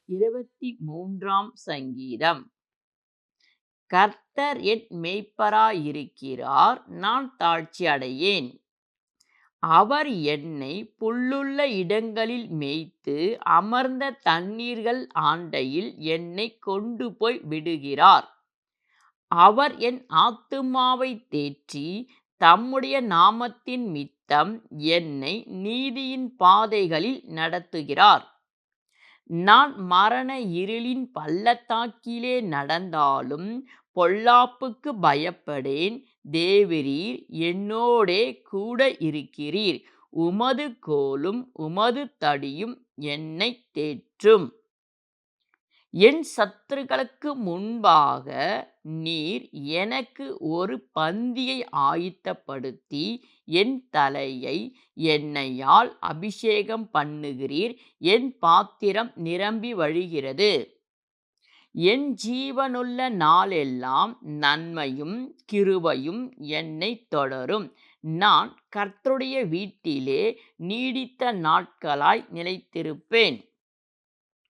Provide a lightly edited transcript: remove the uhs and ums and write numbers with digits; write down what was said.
23ஆம் சங்கீதம். கர்த்தர் என் மேய்ப்பராயிருக்கிறார், நான் தாழ்ச்சி அடையேன். அவர் என்னை புல்லுள்ள இடங்களில் மேய்த்து அமர்ந்த தண்ணீர்கள் ஆண்டையில் என்னை கொண்டு போய் விடுகிறார். அவர் என் ஆத்துமாவை தேற்றி தம்முடைய நாமத்தின் மித்தம் என்னை நீதியின் பாதைகளில் நடத்துகிறார். நான் மரண இருளின் பள்ளத்தாக்கிலே நடந்தாலும் பொல்லாப்புக்கு பயப்படேன். தேவரீர் என்னோடே கூட இருக்கிறீர். உமது கோலும் உமது தடியும் என்னை தேற்றும். என் சத்துருக்களுக்கு முன்பாக நீர் எனக்கு ஒரு பந்தியை ஆயத்தப்படுத்தி என் தலையை எண்ணெயால் அபிஷேகம் பண்ணுகிறீர். என் பாத்திரம் நிரம்பி வழிகிறது. என் ஜீவனுள்ள நாளெல்லாம் நன்மையும் கிருபையும் என்னை தொடரும். நான் கர்த்தருடைய வீட்டிலே நீடித்த நாட்களாய் நிலைத்திருப்பேன்.